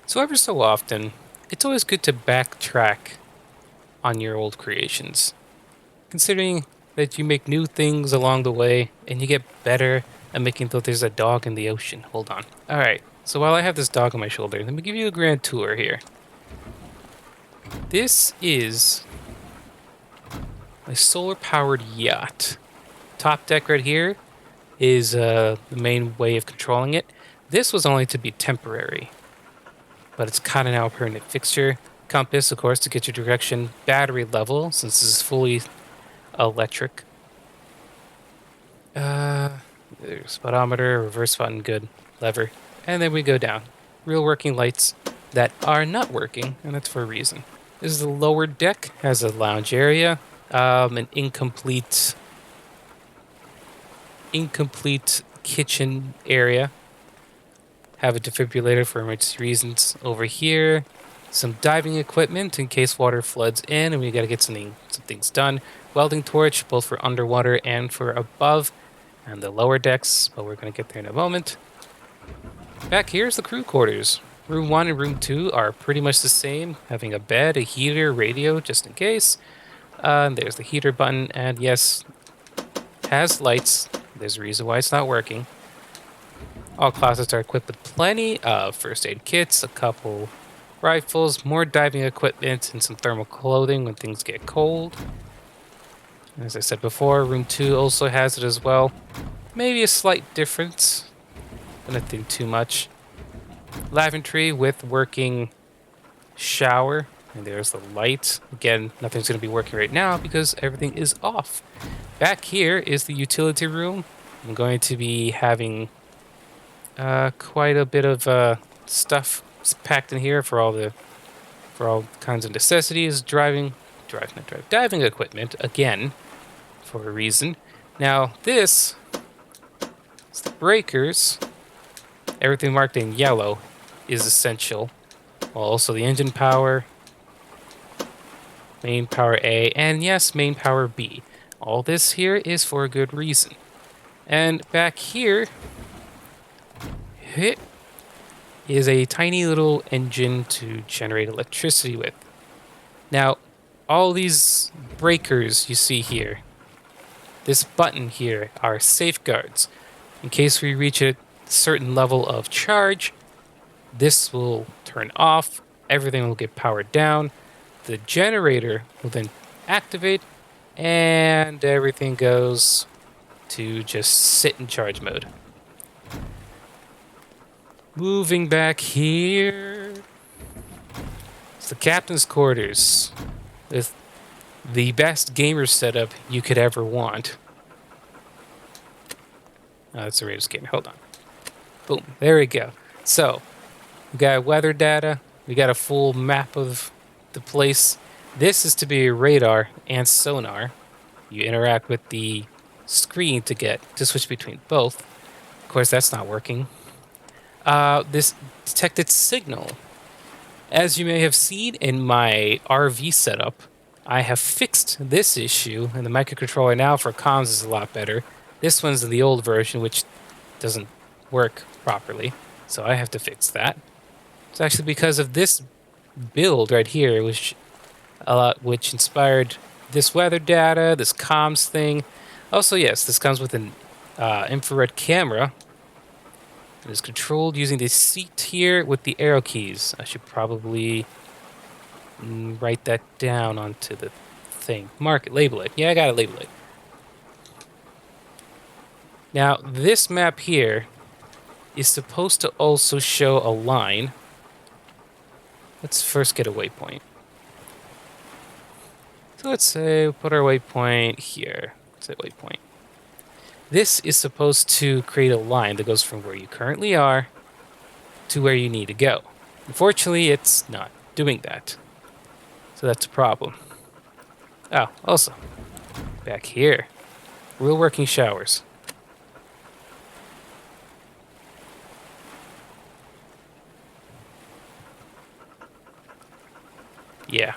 So ever so often, it's always good to backtrack on your old creations, considering that you make new things along the way and you get better at making though there's a dog in the ocean. Hold on. All right. So while I have this dog on my shoulder, let me give you a grand tour here. This is my solar powered yacht. Top deck right here is the main way of controlling it. This was only to be temporary, but it's kind of now a permanent fixture. Compass, of course, to get your direction. Battery level, since this is fully electric. Uh, there's speedometer, reverse button, good. Lever. And then we go down. Real working lights that are not working, and that's for a reason. This is the lower deck, has a lounge area, an incomplete kitchen area. Have a defibrillator for emergency reasons over here. Some diving equipment in case water floods in and we got to get some things done. Welding torch, both for underwater and for above, and the lower decks, but we're going to get there in a moment. Back here's the crew quarters. Room 1 and room 2 are pretty much the same, having a bed, a heater, radio, just in case. And there's the heater button, and yes, has lights. There's a reason why it's not working. All closets are equipped with plenty of first aid kits, a couple rifles, more diving equipment, and some thermal clothing when things get cold. As I said before, room 2 also has it as well. Maybe a slight difference, but nothing too much. Lavatory with working shower, and there's the light. Again, nothing's going to be working right now because everything is off. Back here is the utility room. I'm going to be having quite a bit of stuff packed in here for all kinds of necessities. Diving equipment again for a reason. Now this is the breakers. Everything marked in yellow is essential. Well, also the engine power, main power A, and yes, main power B. All this here is for a good reason. And back here is a tiny little engine to generate electricity with. Now, all these breakers you see here, this button here, are safeguards. In case we reach a certain level of charge, this will turn off, everything will get powered down, the generator will then activate, and everything goes to just sit in charge mode. Moving back here, it's the captain's quarters with the best gamer setup you could ever want. Oh, that's the Raiders gamer. Hold on. Boom. There we go. So, we got weather data. We got a full map of the place. This is to be radar and sonar. You interact with the screen to switch between both. Of course, that's not working. This detected signal. As you may have seen in my RV setup, I have fixed this issue, and the microcontroller now for comms is a lot better. This one's in the old version, which doesn't work properly, so I have to fix that. It's actually because of this build right here, which inspired this weather data, this comms thing. Also, yes, this comes with an infrared camera. It is controlled using the seat here with the arrow keys. I should probably write that down onto the thing. Mark it, label it. Yeah, I gotta label it. Now, this map here is supposed to also show a line. Let's first get a waypoint. So let's say we put our waypoint here. Let's say waypoint. This is supposed to create a line that goes from where you currently are to where you need to go. Unfortunately, it's not doing that. So that's a problem. Oh, also, back here, real working showers. Yeah.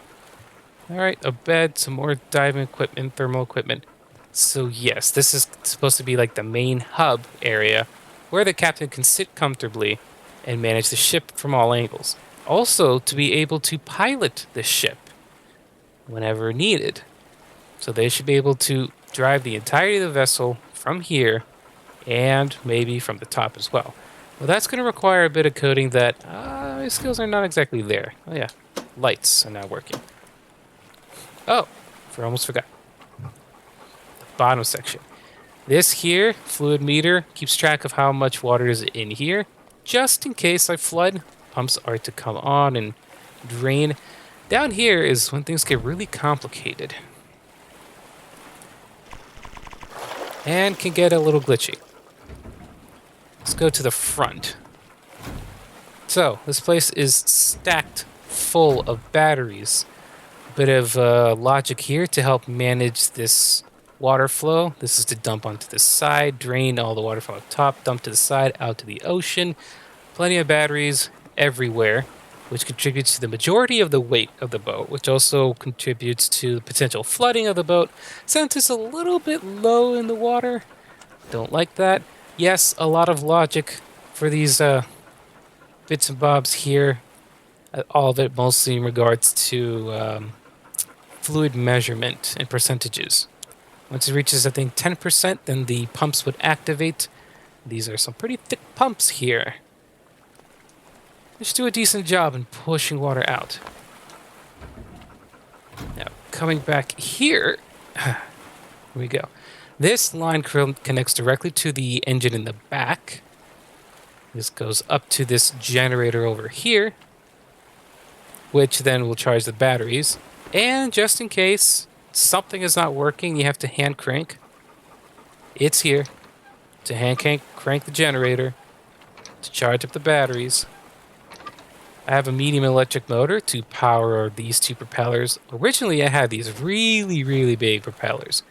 All right, a bed, some more diving equipment, thermal equipment. So yes, this is supposed to be like the main hub area where the captain can sit comfortably and manage the ship from all angles. Also, to be able to pilot the ship whenever needed. So they should be able to drive the entirety of the vessel from here and maybe from the top as well. Well, that's going to require a bit of coding that my skills are not exactly there. Oh yeah, lights are not working. Oh, almost forgot. The bottom section. This here, fluid meter, keeps track of how much water is in here. Just in case I flood, pumps are to come on and drain. Down here is when things get really complicated. And can get a little glitchy. Let's go to the front. So, this place is stacked full of batteries. A bit of logic here to help manage this water flow. This is to dump onto the side, drain all the water from up top, dump to the side, out to the ocean. Plenty of batteries everywhere, which contributes to the majority of the weight of the boat, which also contributes to the potential flooding of the boat, since it's a little bit low in the water. Don't like that. Yes, a lot of logic for these bits and bobs here. All of it mostly in regards to fluid measurement and percentages. Once it reaches, I think, 10%, then the pumps would activate. These are some pretty thick pumps here. They should do a decent job in pushing water out. Now, coming back here, here we go. This line connects directly to the engine in the back. This goes up to this generator over here, which then will charge the batteries. And just in case something is not working, you have to hand crank. It's here to hand crank the generator to charge up the batteries. I have a medium electric motor to power these two propellers. Originally, I had these really, really big propellers,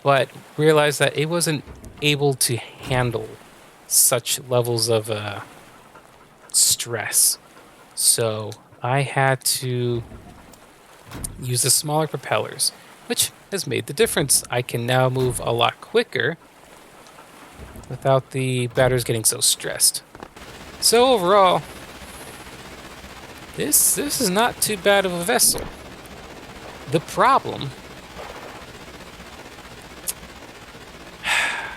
but realized that it wasn't able to handle such levels of stress. So I had to use the smaller propellers, which has made the difference. I can now move a lot quicker without the batteries getting so stressed. So overall, this is not too bad of a vessel. The problem,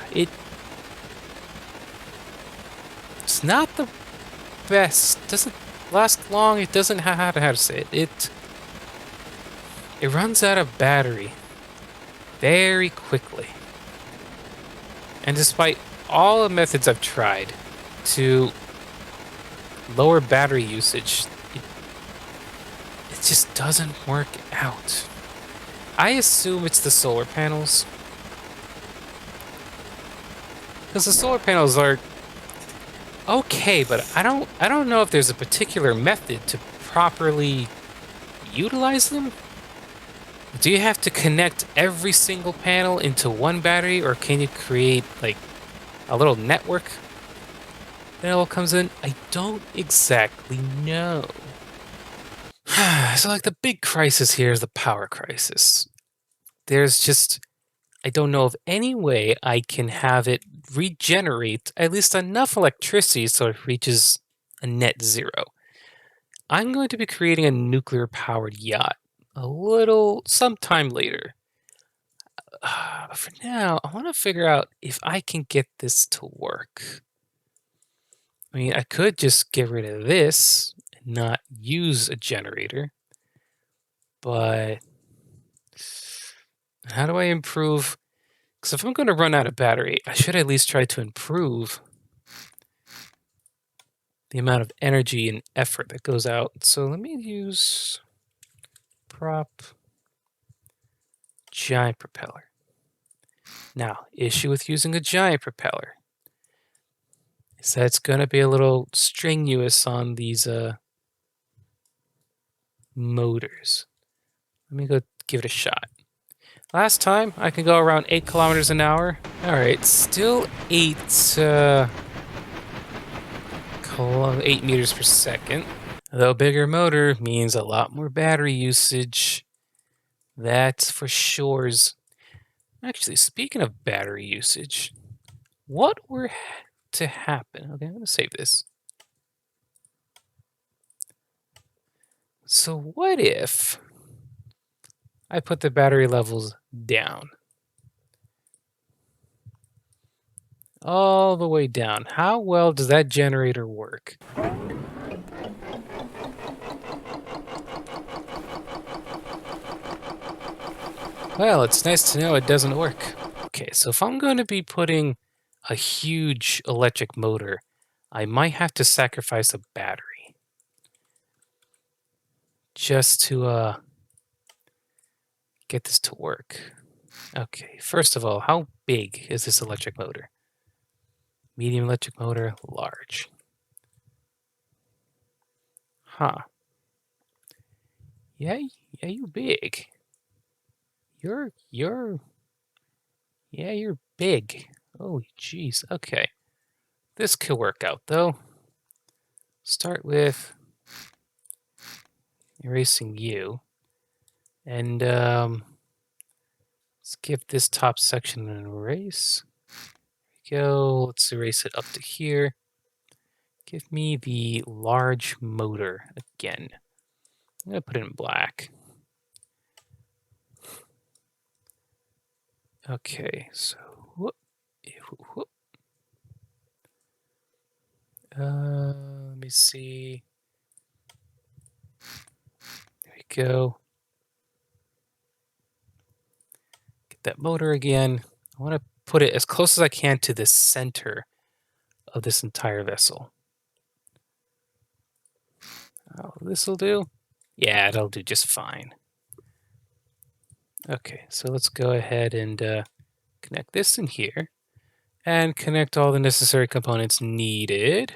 it's not the best. Doesn't last long. It doesn't how to say it. It runs out of battery very quickly. And despite all the methods I've tried to lower battery usage, it just doesn't work out. I assume it's the solar panels. Because the solar panels are okay, but I don't know if there's a particular method to properly utilize them. Do you have to connect every single panel into one battery, or can you create like a little network that all comes in? I don't exactly know. So like the big crisis here is the power crisis. There's just, I don't know of any way I can have it regenerate at least enough electricity so it reaches a net zero. I'm going to be creating a nuclear powered yacht sometime later. But for now, I want to figure out if I can get this to work. I mean, I could just get rid of this and not use a generator. But how do I improve? Because if I'm going to run out of battery, I should at least try to improve the amount of energy and effort that goes out. So let me use prop giant propeller. Now, issue with using a giant propeller is that it's going to be a little strenuous on these motors. Let me go give it a shot. Last time, I can go around 8 kilometers an hour. All right, still 8 meters per second. Though bigger motor means a lot more battery usage. That's for sure. Actually, speaking of battery usage, what were to happen? Okay, I'm going to save this. So what if I put the battery levels down? All the way down. How well does that generator work? Well, it's nice to know it doesn't work. Okay, so if I'm going to be putting a huge electric motor, I might have to sacrifice a battery just to get this to work. Okay, first of all, how big is this electric motor? Medium electric motor, large. Huh. Yeah, yeah, you big. You're yeah, you're big. Oh, jeez. Okay. This could work out though. Start with erasing you. And let's give this top section an erase. There we go. Let's erase it up to here. Give me the large motor again. I'm going to put it in black. Okay, so whoop, whoop. Let me see. There we go. Get that motor again. I want to put it as close as I can to the center of this entire vessel. Oh, this'll do? Yeah, it'll do just fine. Okay, so let's go ahead and connect this in here and connect all the necessary components needed.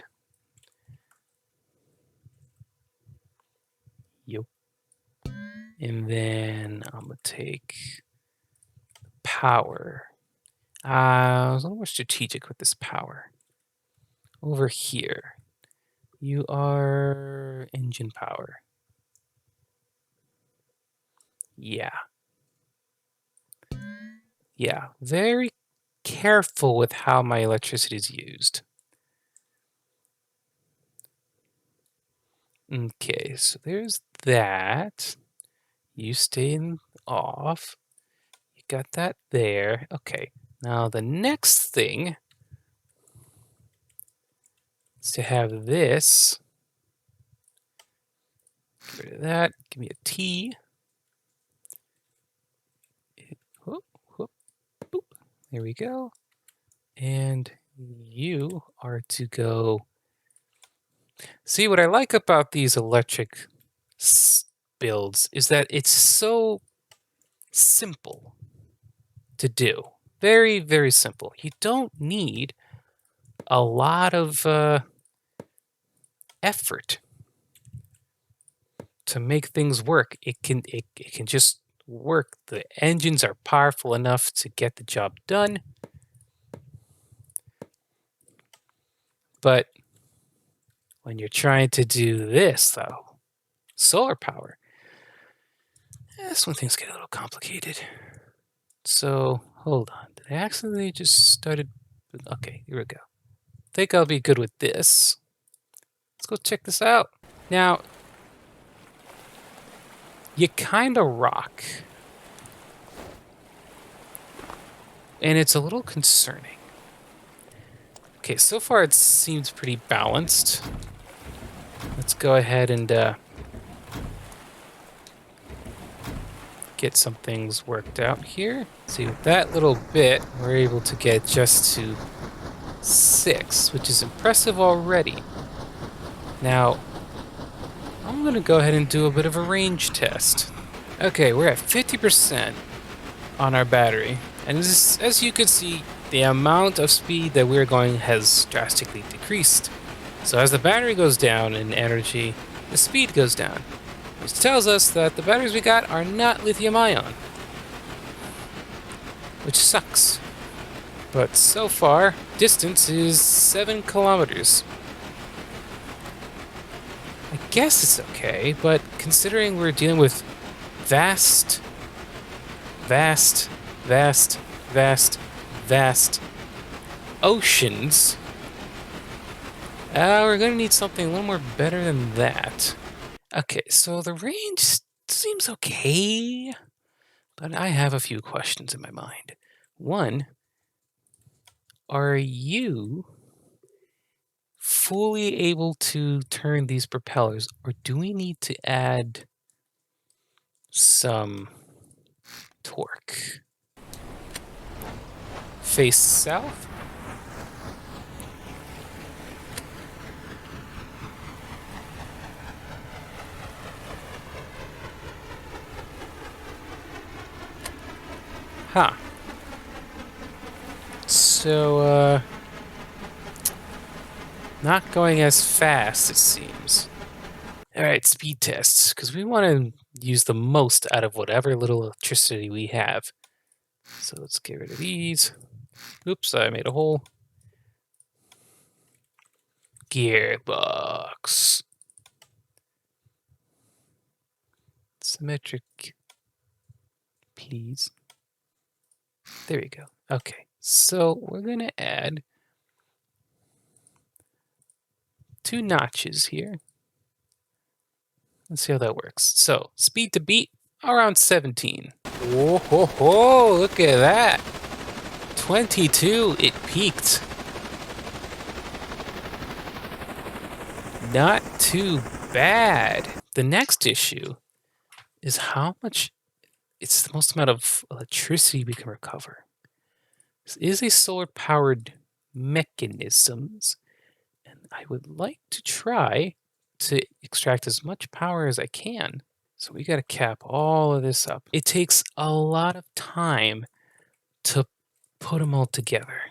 Yep. And then I'm going to take power. I was a little more strategic with this power. Over here, you are engine power. Yeah. Yeah, very careful with how my electricity is used. Okay, so there's that. You stay off. You got that there. Okay, now the next thing is to have this. Get rid of that. Give me a T. Whoop, whoop, boop. There we go. And you are to go. See, what I like about these electric builds is that it's so simple to do. Very, very simple. You don't need a lot of effort to make things work. It can just work. The engines are powerful enough to get the job done. But when you're trying to do this, though, solar power, that's when things get a little complicated. So, hold on. Did I accidentally just started? Okay, here we go. Think I'll be good with this. Let's go check this out. Now, you kind of rock. And it's a little concerning. Okay, so far it seems pretty balanced. Let's go ahead and get some things worked out here. See, with that little bit, we're able to get just to 6, which is impressive already. Now, I'm going to go ahead and do a bit of a range test. Okay, we're at 50% on our battery. And as you can see, the amount of speed that we're going has drastically decreased. So as the battery goes down in energy, the speed goes down, which tells us that the batteries we got are not lithium-ion, which sucks. But so far, distance is 7 kilometers. I guess it's okay, but considering we're dealing with vast oceans, we're going to need something a little more better than that. Okay, so the range seems okay, but I have a few questions in my mind. One, are you fully able to turn these propellers, or do we need to add some torque? Face south? Huh. So, not going as fast, it seems. All right, speed tests, because we want to use the most out of whatever little electricity we have. So let's get rid of these. Oops, I made a hole. Gearbox. Symmetric, please. There we go. Okay, so we're going to add 2 notches here. Let's see how that works. So, speed to beat, around 17. Whoa, ho, ho, look at that. 22, it peaked. Not too bad. The next issue is how much, it's the most amount of electricity we can recover. This is a solar-powered mechanisms, and I would like to try to extract as much power as I can. So we got to cap all of this up. It takes a lot of time to put them all together.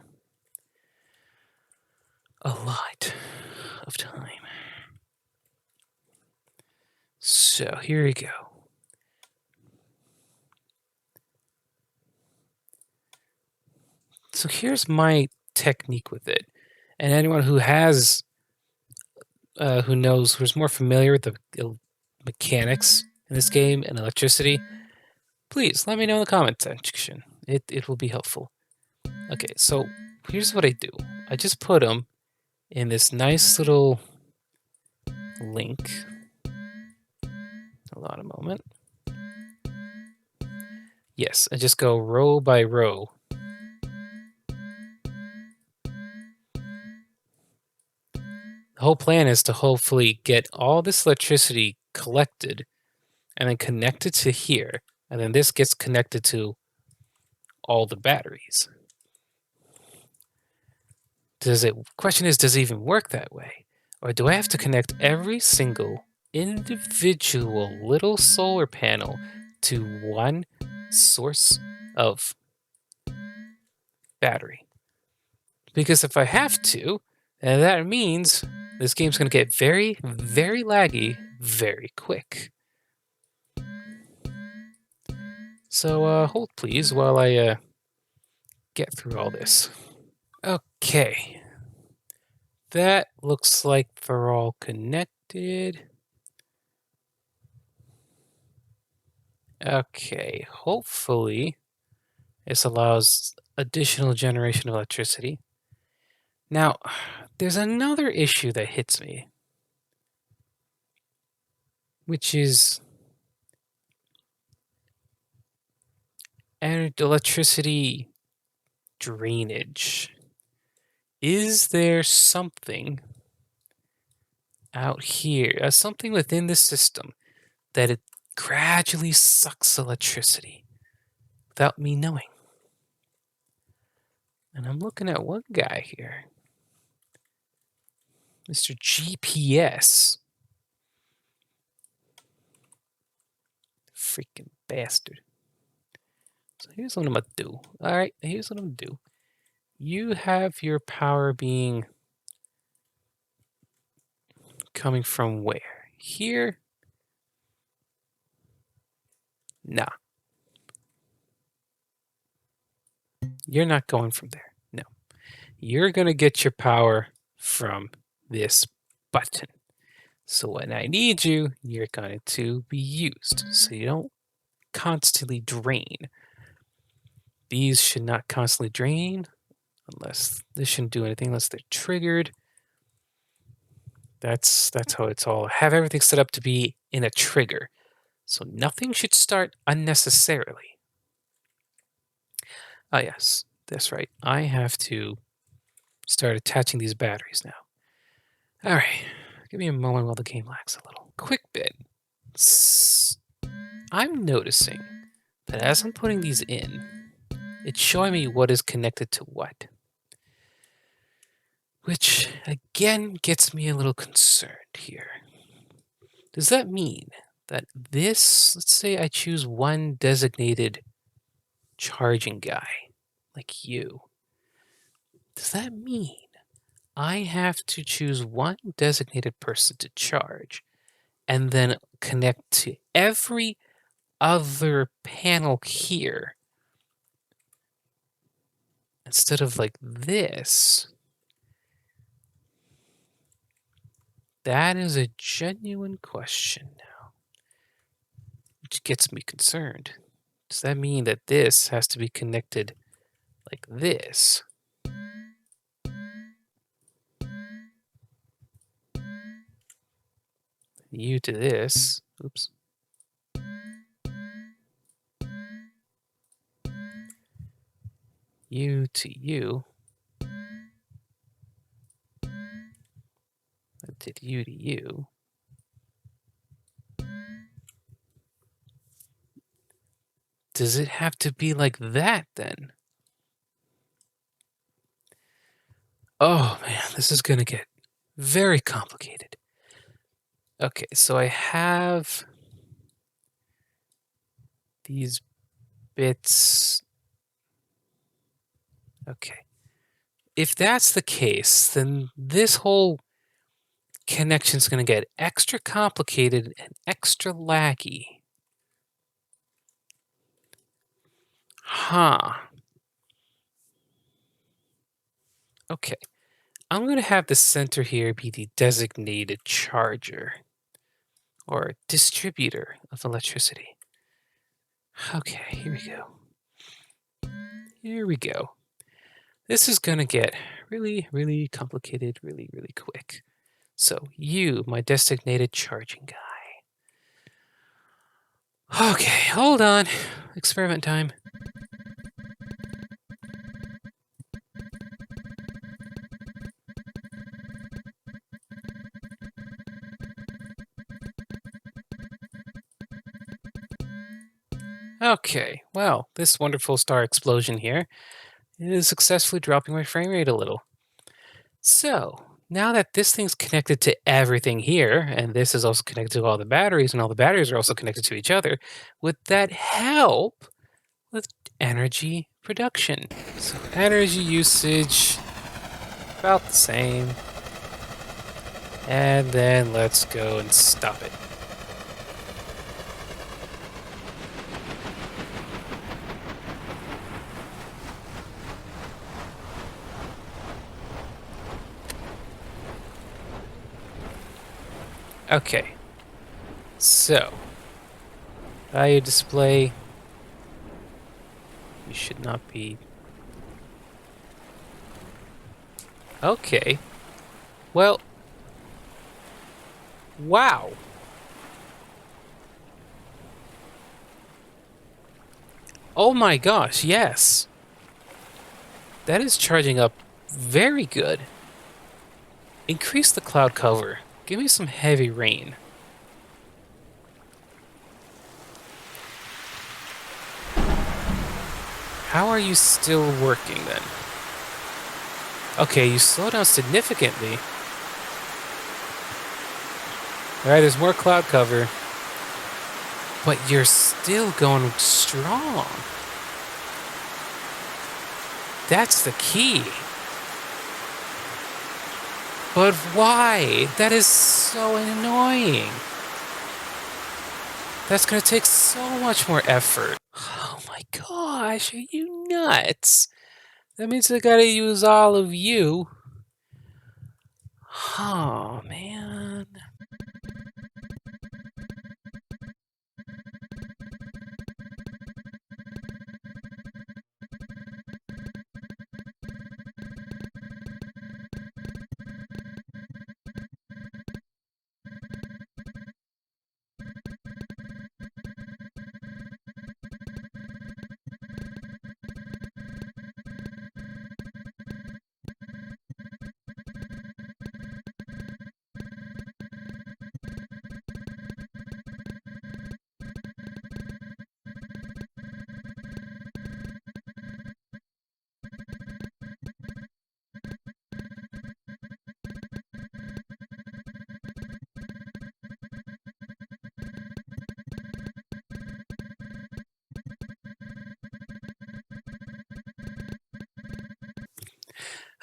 A lot of time. So here we go. So here's my technique with it. And anyone who has, who knows, who's more familiar with the mechanics in this game and electricity, please let me know in the comment section. It will be helpful. Okay, so here's what I do. I just put them in this nice little link. Hold on a moment. Yes, I just go row by row. The whole plan is to hopefully get all this electricity collected and then connected to here. And then this gets connected to all the batteries. Question is, does it even work that way? Or do I have to connect every single individual little solar panel to one source of battery? Because if I have to, then that means this game's going to get very, very laggy very quick. So hold please while I get through all this. Okay. That looks like they're all connected. Okay, hopefully this allows additional generation of electricity. Now, there's another issue that hits me, which is electricity drainage. Is there something out here, something within the system that it gradually sucks electricity without me knowing? And I'm looking at one guy here, Mr. GPS. Freaking bastard. So here's what I'm going to do. All right, here's what I'm going to do. You have your power being coming from where? Here? Nah. You're not going from there. No. You're going to get your power from this button. So when I need you, you're going to be used. So you don't constantly drain. These should not constantly drain unless this shouldn't do anything unless they're triggered. That's how it's all. Have everything set up to be in a trigger, so nothing should start unnecessarily. Ah, yes, that's right. I have to start attaching these batteries now. All right, give me a moment while the game lags a little. Quick bit. S- I'm noticing that as I'm putting these in, it's showing me what is connected to what, which again gets me a little concerned here. Does that mean that this, let's say I choose one designated charging guy, like you, does that mean I have to choose one designated person to charge and then connect to every other panel here instead of like this? That is a genuine question now, which gets me concerned. Does that mean that this has to be connected like this? You to this. Oops. You to you. I did you to you. Does it have to be like that then? Oh man, this is gonna get very complicated. Okay, so I have these bits. Okay. If that's the case, then this whole connection's gonna get extra complicated and extra laggy. Huh. Okay. I'm gonna have the center here be the designated charger or distributor of electricity. Okay, here we go. Here we go. This is gonna get really, really complicated really, really quick. So, you, my designated charging guy. Okay, hold on. Experiment time. Okay, well, this wonderful star explosion here is successfully dropping my frame rate a little. So, now that this thing's connected to everything here, and this is also connected to all the batteries, and all the batteries are also connected to each other, would that help with energy production? So, energy usage, about the same. And then let's go and stop it. Okay. So, value display. We should not be. Okay. Well, wow. Oh my gosh, yes. That is charging up very good. Increase the cloud cover. Give me some heavy rain. How are you still working then? Okay, you slow down significantly. Alright, there's more cloud cover. But you're still going strong. That's the key. But why? That is so annoying. That's gonna take so much more effort. Oh my gosh, are you nuts? That means I gotta use all of you. Oh man.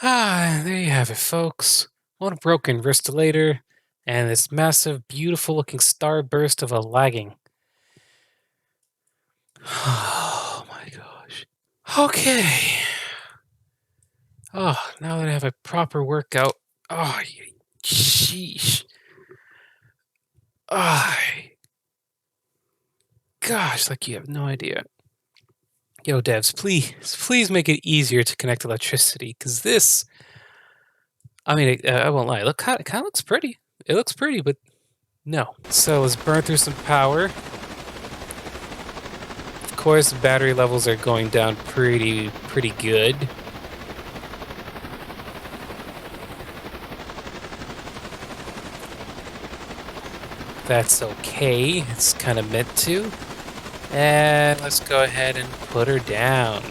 There you have it, folks. One broken wristator, and this massive, beautiful-looking starburst of a lagging. Oh my gosh. Okay. Oh, now that I have a proper workout. Oh, sheesh. Oh, gosh, like you have no idea. Yo, devs, please make it easier to connect electricity, because this, I mean, I won't lie, look, kind of looks pretty. It looks pretty, but no. So let's burn through some power. Of course, battery levels are going down pretty good. That's okay. It's kind of meant to. And let's go ahead and put her down.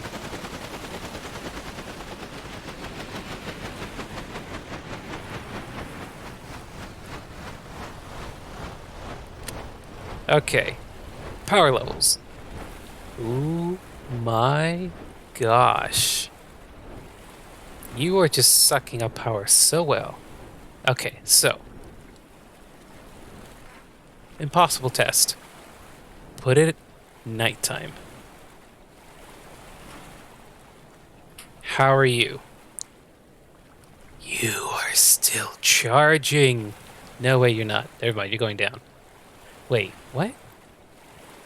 Okay. Power levels. Ooh my gosh. You are just sucking up power so well. Okay, so. Impossible test. Put it at nighttime. How are you? You are still charging. No way, you're not. Never mind, you're going down. Wait, what?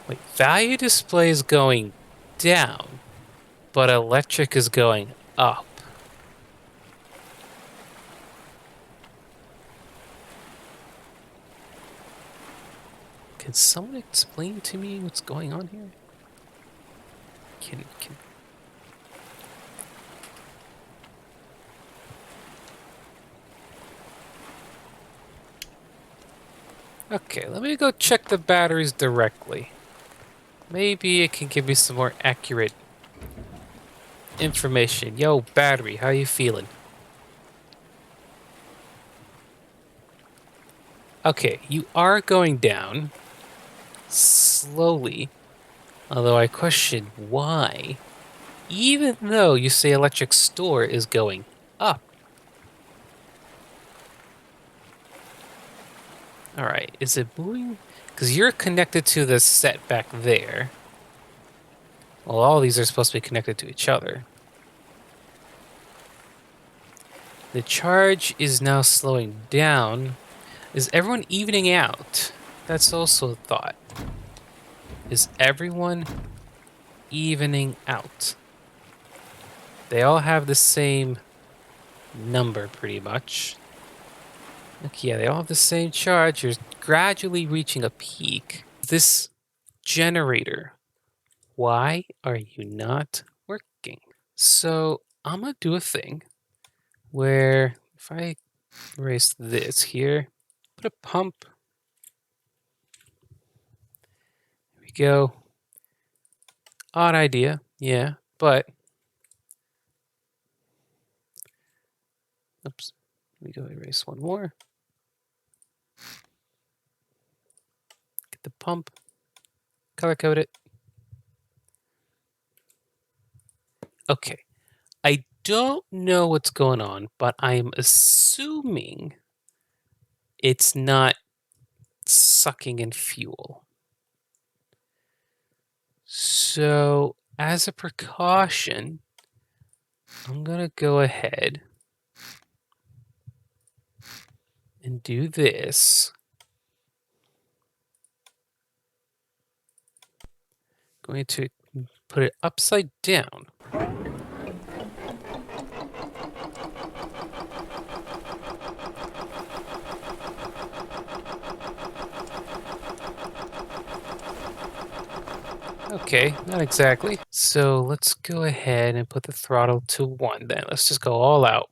Wait, value display is going down, but electric is going up. Can someone explain to me what's going on here? Can Okay, let me go check the batteries directly. Maybe it can give me some more accurate information. Yo, battery, how you feeling? Okay, you are going down slowly, although I question why, even though you say electric store is going up. All right, is it moving? Because you're connected to the set back there. Well, all these are supposed to be connected to each other. The charge is now slowing down. Is everyone evening out? That's also a thought. Is everyone evening out? They all have the same number, pretty much. Okay, yeah, they all have the same charge. You're gradually reaching a peak. This generator, why are you not working? So I'm gonna do a thing where if I erase this here, put a pump. Here we go. Odd idea, yeah, but oops. Let me go erase one more. Get the pump. Color code it. Okay. I don't know what's going on, but I'm assuming it's not sucking in fuel. So, as a precaution, I'm going to go ahead and do this. Going to put it upside down. Okay, not exactly. So let's go ahead and put the throttle to 1 then. Let's just go all out.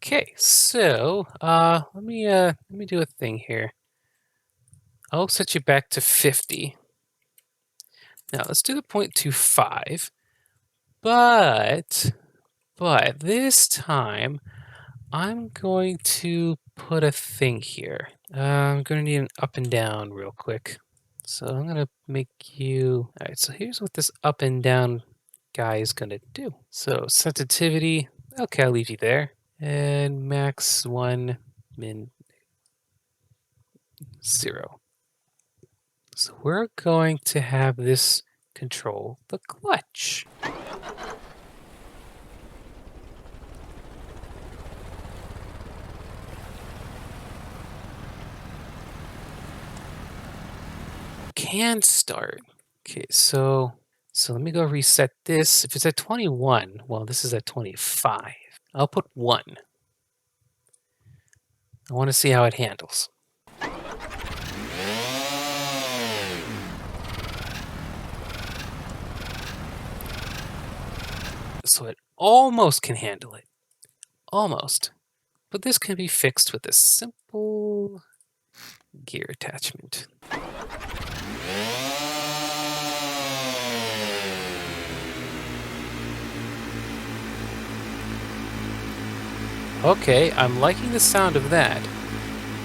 Okay, so let me do a thing here. I'll set you back to 50. Now let's do the 0.25. But this time I'm going to put a thing here. I'm going to need an up and down real quick. So I'm gonna make you. All right. So here's what this up and down guy is gonna do. So sensitivity. Okay, I'll leave you there. And max 1, min 0. So we're going to have this control the clutch. Can start. Okay, so let me go reset this. If it's at 21, well, this is at 25. I'll put 1. I want to see how it handles. So it almost can handle it. Almost. But this can be fixed with a simple gear attachment. Okay, I'm liking the sound of that.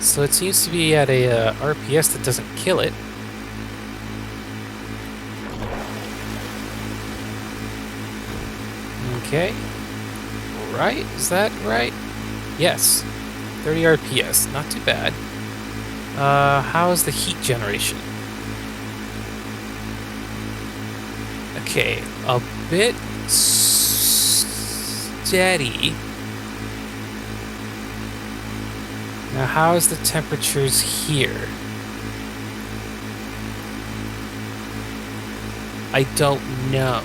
So it seems to be at a RPS that doesn't kill it. Okay. Right? Is that right? Yes. 30 RPS. Not too bad. How is the heat generation? Okay, a bit steady. Now, how is the temperatures here? I don't know.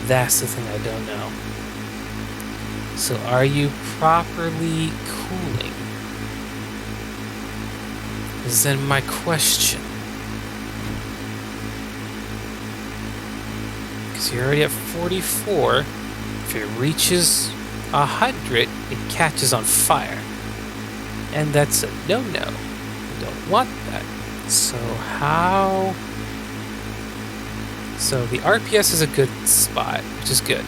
That's the thing I don't know. So, are you properly cooling? Is then my question. Because you're already at 44. If it reaches 100, it catches on fire. And that's a no-no. We don't want that. So how... So the RPS is a good spot, which is good.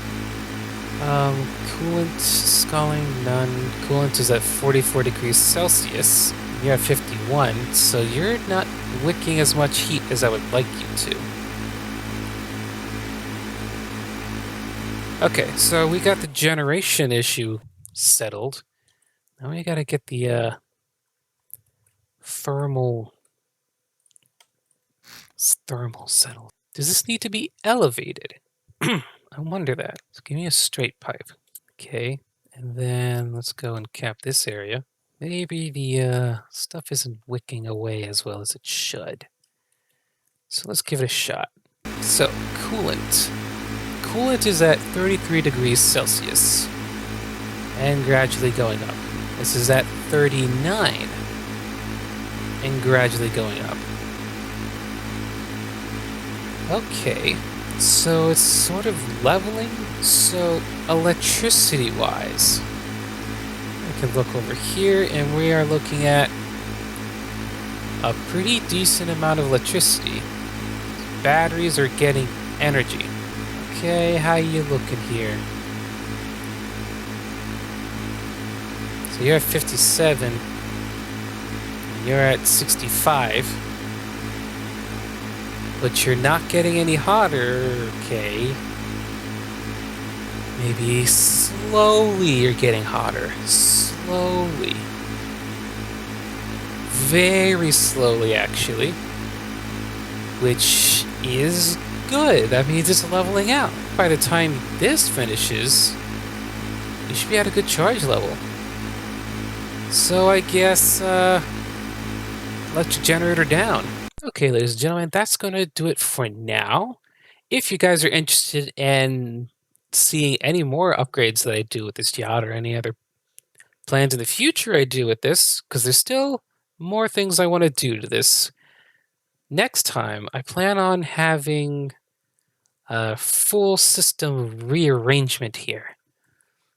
Coolant, scalding, none. Coolant is at 44 degrees Celsius. You're at 51, so you're not wicking as much heat as I would like you to. Okay, so we got the generation issue settled. Now we gotta get the thermal settled. Does this need to be elevated? I wonder that. So give me a straight pipe. Okay, and then let's go and cap this area. Maybe the stuff isn't wicking away as well as it should. So let's give it a shot. So, coolant. Coolant is at 33 degrees Celsius and gradually going up. This is at 39 and gradually going up. Okay, so it's sort of leveling. So electricity-wise, we can look over here and we are looking at a pretty decent amount of electricity. Batteries are getting energy. Okay, how you looking here? So you're at 57. And you're at 65. But you're not getting any hotter, okay? Maybe slowly you're getting hotter. Slowly. Very slowly, actually. Which is good. That means it's leveling out. By the time this finishes, you should be at a good charge level. So I guess, let your generator down. Okay, ladies and gentlemen, that's going to do it for now. If you guys are interested in seeing any more upgrades that I do with this yacht or any other plans in the future I do with this, because there's still more things I want to do to this. Next time, I plan on having a full system rearrangement here.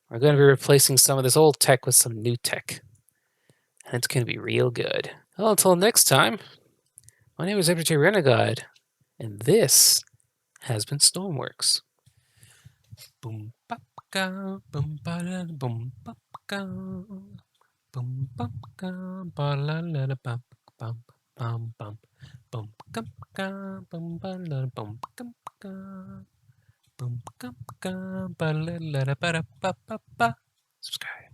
We're going to be replacing some of this old tech with some new tech. And it's going to be real good. Well, until next time, my name is Everyday Renegade, and this has been Stormworks. Boom, bop, ga, boom, ba, da, boom, bop, ga, boom, bop, ga, ba, la, la, la, bop, bop. Bum bum bum gum gum bum ba la bum gum gum bum gum gum ba la la ba ba ba ba. Subscribe.